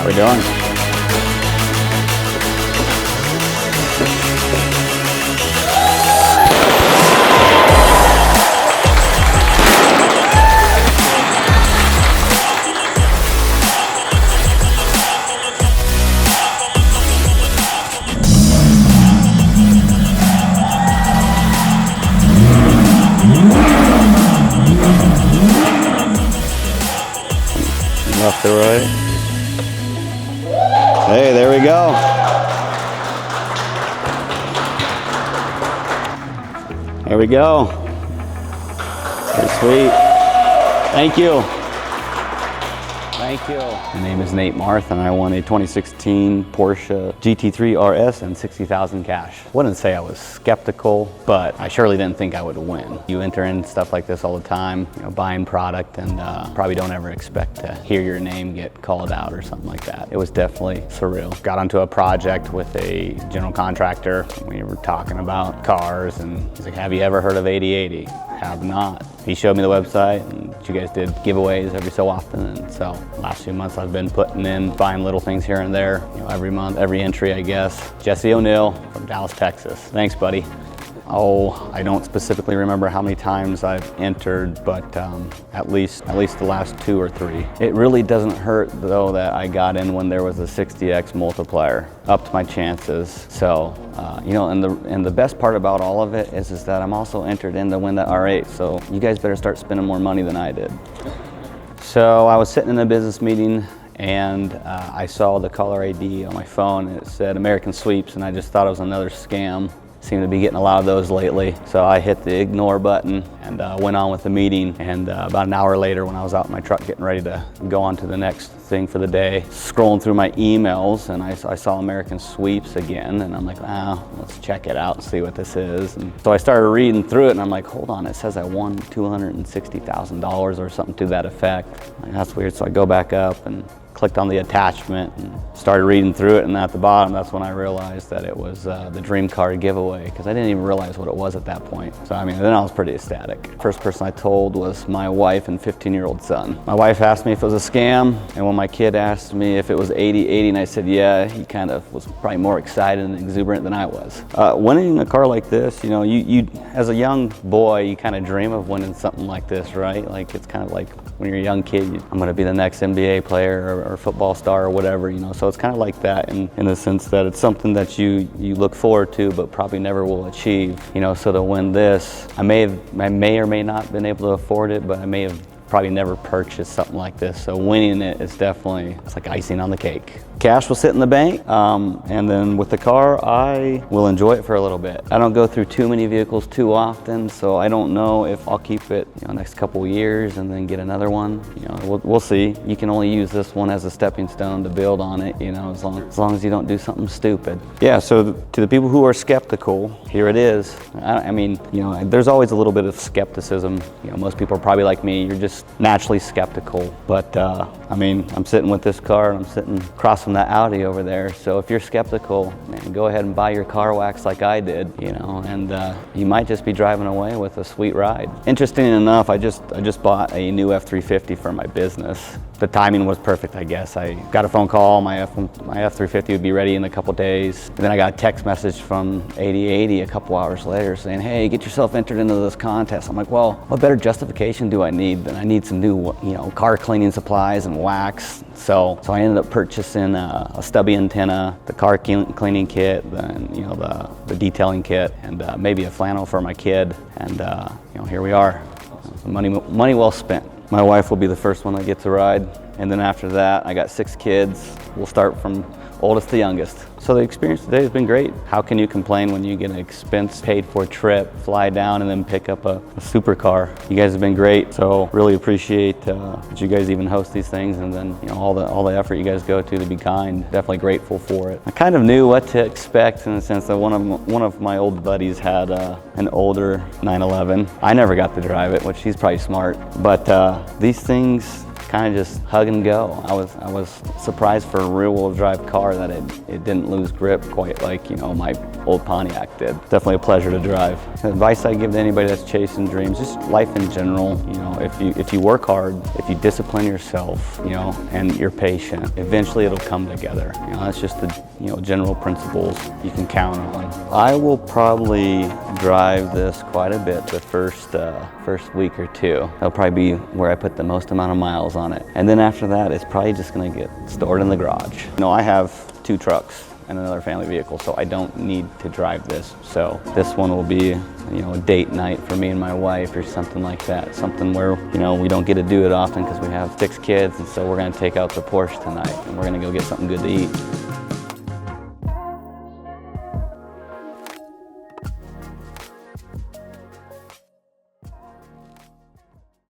How we doing? Left to right. Hey, there we go. There we go. Pretty sweet. Thank you. Thank you. My name is Nate Marth, and I won a 2016 Porsche GT3-RS and 60,000 cash. Wouldn't say I was skeptical, but I surely didn't think I would win. You enter in stuff like this all the time, you know, buying product, and probably don't ever expect to hear your name get called out or something like that. It was definitely surreal. Got onto a project with a general contractor. We were talking about cars, and he's like, "Have you ever heard of 8080? Have not." He showed me the website, and you guys did giveaways every so often, and so last few months I've been putting in, buying little things here and there, you know, every month, every entry, I guess. Jesse O'Neill from Dallas, Texas. Thanks, buddy. Oh, I don't specifically remember how many times I've entered, but at least the last 2 or 3. It really doesn't hurt though that I got in when there was a 60x multiplier. Upped my chances. So, you know, and the best part about all of it is that I'm also entered in to win that R8. So you guys better start spending more money than I did. So I was sitting in a business meeting, and I saw the caller ID on my phone, and it said American Sweeps, and I just thought it was another scam. Seem to be getting a lot of those lately. So I hit the ignore button and went on with the meeting. And about an hour later, when I was out in my truck getting ready to go on to the next thing for the day, scrolling through my emails, and I saw American Sweeps again, and I'm like, let's check it out and see what this is. And so I started reading through it, and I'm like, hold on, it says I won $260,000 or something to that effect. Like, that's weird. So I go back up and clicked on the attachment and started reading through it, and at the bottom, that's when I realized that it was the dream car giveaway, because I didn't even realize what it was at that point. So I mean, then I was pretty ecstatic. First person I told was my wife and 15-year-old son. My wife asked me if it was a scam, and when my kid asked me if it was 8080 and I said yeah, he kind of was probably more excited and exuberant than I was. Winning a car like this, you know, you as a young boy, you kind of dream of winning something like this, right? Like, it's kind of like when you're a young kid, I'm going to be the next NBA player or football star or whatever, you know. So it's kind of like that in the sense that it's something that you look forward to, but probably never will achieve, you know. So to win this, I may or may not been able to afford it, but I may have probably never purchased something like this. So winning it is definitely, it's like icing on the cake. Cash will sit in the bank, and then with the car, I will enjoy it for a little bit. I don't go through too many vehicles too often, so I don't know if I'll keep it, you know, next couple of years and then get another one. You know, we'll see. You can only use this one as a stepping stone to build on it, you know, as long as you don't do something stupid. Yeah, so to the people who are skeptical, here it is. I mean, you know, there's always a little bit of skepticism. You know, most people are probably like me. You're just naturally skeptical. But I mean, I'm sitting with this car, and I'm sitting across from that Audi over there. So if you're skeptical, man, go ahead and buy your car wax like I did, you know, and you might just be driving away with a sweet ride. Interesting enough, I just bought a new F350 for my business. The timing was perfect, I guess. I got a phone call, my F350 would be ready in a couple days. And then I got a text message from 8080 a couple hours later saying, hey, get yourself entered into this contest. I'm like, well, what better justification do I need than I need some new, you know, car cleaning supplies and wax. So I ended up purchasing a stubby antenna, the car cleaning kit, then, you know, the detailing kit, and maybe a flannel for my kid. And you know, here we are. Money well spent. My wife will be the first one that gets a ride, and then after that, I got 6 kids. We'll start from oldest to youngest. So the experience today has been great. How can you complain when you get an expense paid for trip, fly down, and then pick up a supercar? You guys have been great, so really appreciate that you guys even host these things, and then, you know, all the effort you guys go to be kind. Definitely grateful for it. I kind of knew what to expect in the sense that one of my old buddies had an older 911. I never got to drive it, which he's probably smart, but these things kind of just hug and go. I was surprised for a rear-wheel drive car that it didn't lose grip quite like, you know, my old Pontiac did. Definitely a pleasure to drive. The advice I give to anybody that's chasing dreams, just life in general, you know, if you work hard, if you discipline yourself, you know, and you're patient, eventually it'll come together. You know, that's just the, you know, general principles you can count on. I will probably drive this quite a bit the first week or two. That'll probably be where I put the most amount of miles on it. And then after that, it's probably just gonna get stored in the garage. You know, I have 2 trucks and another family vehicle, so I don't need to drive this. So this one will be, you know, a date night for me and my wife or something like that. Something where, you know, we don't get to do it often because we have 6 kids, and so we're gonna take out the Porsche tonight and we're gonna go get something good to eat.